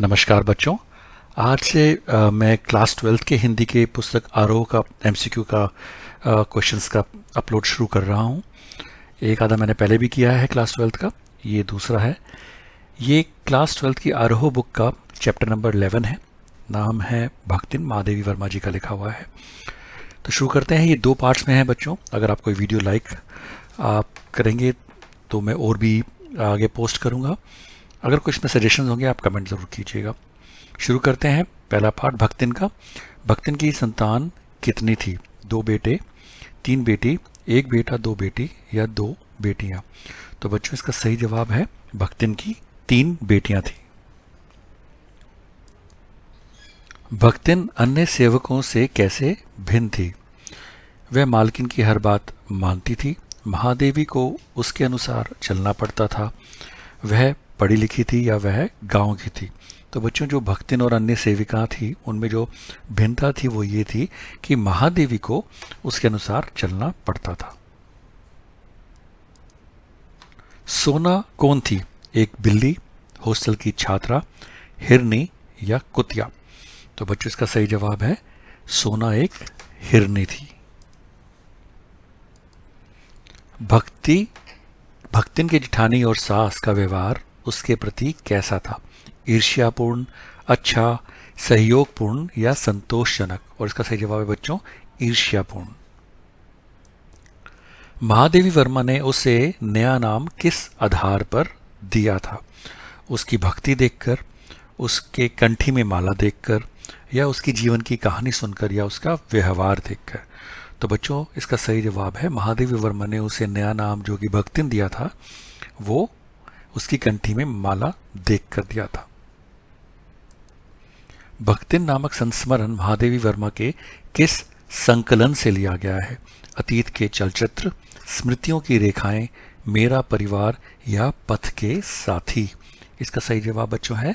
नमस्कार बच्चों। आज से मैं क्लास 12th के हिंदी के पुस्तक आरोह का एमसीक्यू का क्वेश्चंस का अपलोड शुरू कर रहा हूँ। एक आधा मैंने पहले भी किया है क्लास 12th का, ये दूसरा है। ये क्लास 12th की आरोह बुक का चैप्टर नंबर 11 है। नाम है भक्तिन, महादेवी वर्मा जी का लिखा हुआ है। तो शुरू करते हैं। ये दो पार्ट्स में है बच्चों। अगर आप कोई वीडियो लाइक आप करेंगे तो मैं और भी आगे पोस्ट करूँगा। अगर कुछ में सजेशन होंगे आप कमेंट ज़रूर कीजिएगा। शुरू करते हैं। पहला पार्ट भक्तिन का। भक्तिन की संतान कितनी थी? 2 बेटे, 3 बेटी, 1 बेटा, 2 बेटी या 2 बेटियां? तो बच्चों इसका सही जवाब है भक्तिन की 3 बेटियां थी। भक्तिन अन्य सेवकों से कैसे भिन्न थी? वह मालकिन की हर बात मानती थी। महादेवी को उसके अनुसार चलना पड़ता था। वह पढ़ी लिखी थी या वह गांव की थी? तो बच्चों जो भक्तिन और अन्य सेविका थी उनमें जो भिन्नता थी वो ये थी कि महादेवी को उसके अनुसार चलना पड़ता था। सोना कौन थी? एक बिल्ली, हॉस्टल की छात्रा, हिरनी या कुतिया? तो बच्चों इसका सही जवाब है सोना एक हिरनी थी। भक्तिन की जेठानी और सास का व्यवहार उसके प्रति कैसा था? ईर्ष्यापूर्ण, अच्छा, सहयोगपूर्ण या संतोषजनक? और इसका सही जवाब है बच्चों ईर्ष्यापूर्ण। महादेवी वर्मा ने उसे नया नाम किस आधार पर दिया था? उसकी भक्ति देखकर, उसके कंठी में माला देखकर या उसकी जीवन की कहानी सुनकर या उसका व्यवहार देखकर? तो बच्चों इसका सही जवाब है महादेवी वर्मा ने उसे नया नाम जो कि भक्तिन दिया था वो उसकी कंठी में माला देखकर दिया था। भक्तिन नामक संस्मरण महादेवी वर्मा के किस संकलन से लिया गया है? अतीत के चलचित्र, स्मृतियों की रेखाएं, मेरा परिवार या पथ के साथी? इसका सही जवाब बच्चों है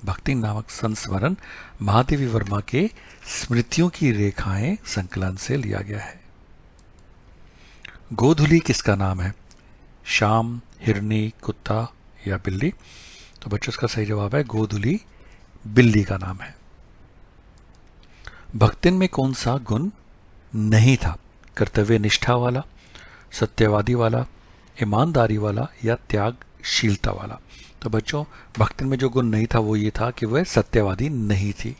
भक्तिन नामक संस्मरण महादेवी वर्मा के स्मृतियों की रेखाएं संकलन से लिया गया है। गोधुली किसका नाम है? शाम, हिरनी, कुत्ता या बिल्ली? तो बच्चों इसका सही जवाब है गोधुली बिल्ली का नाम है। भक्तिन में कौन सा गुण नहीं था? कर्तव्य निष्ठा वाला, सत्यवादी वाला, ईमानदारी वाला या त्यागशीलता वाला? तो बच्चों भक्तिन में जो गुण नहीं था वो ये था कि वह सत्यवादी नहीं थी।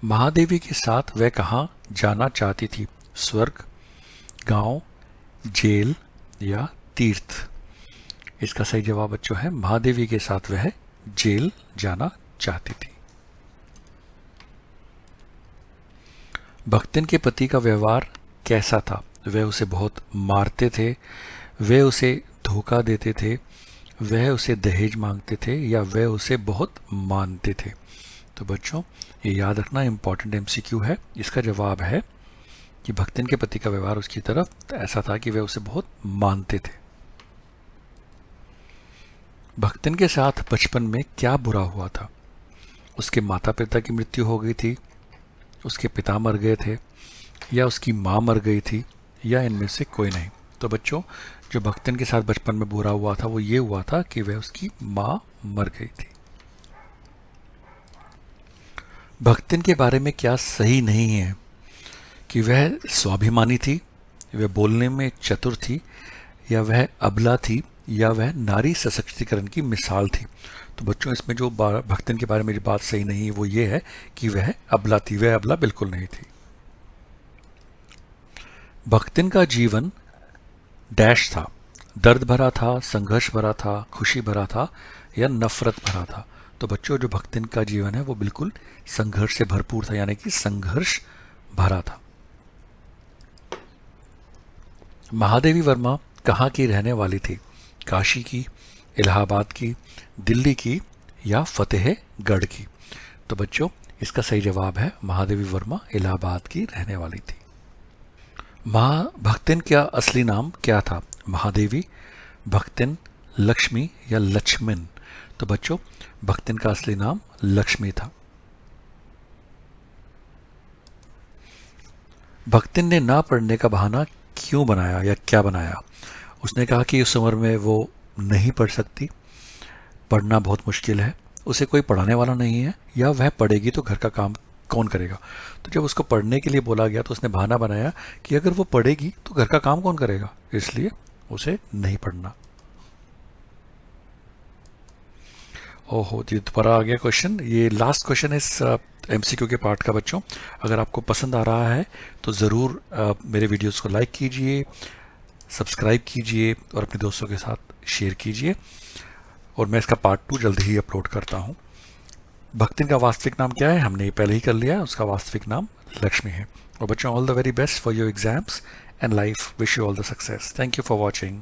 महादेवी के साथ वह कहाँ जाना चाहती थी? स्वर्ग, गांव, जेल या तीर्थ? इसका सही जवाब बच्चों है महादेवी के साथ वह जेल जाना चाहती थी। भक्तिन के पति का व्यवहार कैसा था? वह उसे बहुत मारते थे, वह उसे धोखा देते थे, वह उसे दहेज मांगते थे या वह उसे बहुत मानते थे? तो बच्चों ये याद रखना इंपॉर्टेंट एमसीक्यू है। इसका जवाब है कि भक्तिन के पति का व्यवहार उसकी तरफ ऐसा था कि वह उसे बहुत मानते थे। भक्तिन के साथ बचपन में क्या बुरा हुआ था? उसके माता पिता की मृत्यु हो गई थी, उसके पिता मर गए थे या उसकी माँ मर गई थी या इनमें से कोई नहीं? तो बच्चों जो भक्तिन के साथ बचपन में बुरा हुआ था वो ये हुआ था कि वह उसकी माँ मर गई थी। भक्तिन के बारे में क्या सही नहीं है? कि वह स्वाभिमानी थी, वह बोलने में चतुर थी या वह अबला थी या वह नारी सशक्तिकरण की मिसाल थी? तो बच्चों इसमें जो भक्तिन के बारे में जो बात सही नहीं है वो ये है कि वह अबला थी। वह अबला बिल्कुल नहीं थी। भक्तिन का जीवन डैश था? दर्द भरा था, संघर्ष भरा था, खुशी भरा था या नफरत भरा था? तो बच्चों जो भक्तिन का जीवन है वो बिल्कुल संघर्ष से भरपूर था, यानी कि संघर्ष भरा था। महादेवी वर्मा कहाँ की रहने वाली थी? काशी की, इलाहाबाद की, दिल्ली की या फतेहगढ़ की? तो बच्चों इसका सही जवाब है महादेवी वर्मा इलाहाबाद की रहने वाली थी। भक्तिन का असली नाम क्या था? महादेवी, भक्तिन, लक्ष्मी या लक्ष्मण? तो बच्चों भक्तिन का असली नाम लक्ष्मी था। भक्तिन ने ना पढ़ने का बहाना क्यों बनाया या क्या बनाया? उसने कहा कि उस उम्र में वो नहीं पढ़ सकती, पढ़ना बहुत मुश्किल है, उसे कोई पढ़ाने वाला नहीं है, या वह पढ़ेगी तो घर का काम कौन करेगा। तो जब उसको पढ़ने के लिए बोला गया तो उसने बहाना बनाया कि अगर वो पढ़ेगी तो घर का काम कौन करेगा, इसलिए उसे नहीं पढ़ना। ओहो जी, दोबारा आ गया क्वेश्चन। ये लास्ट क्वेश्चन है इस एमसीक्यू के पार्ट का बच्चों। अगर आपको पसंद आ रहा है तो ज़रूर मेरे वीडियोस को लाइक कीजिए, सब्सक्राइब कीजिए और अपने दोस्तों के साथ शेयर कीजिए। और मैं इसका पार्ट 2 जल्दी ही अपलोड करता हूँ। भक्तिन का वास्तविक नाम क्या है, हमने ये पहले ही कर लिया, उसका वास्तविक नाम लक्ष्मी है। और बच्चों, all the very best for your exams and life. Wish you all the success. Thank you for watching.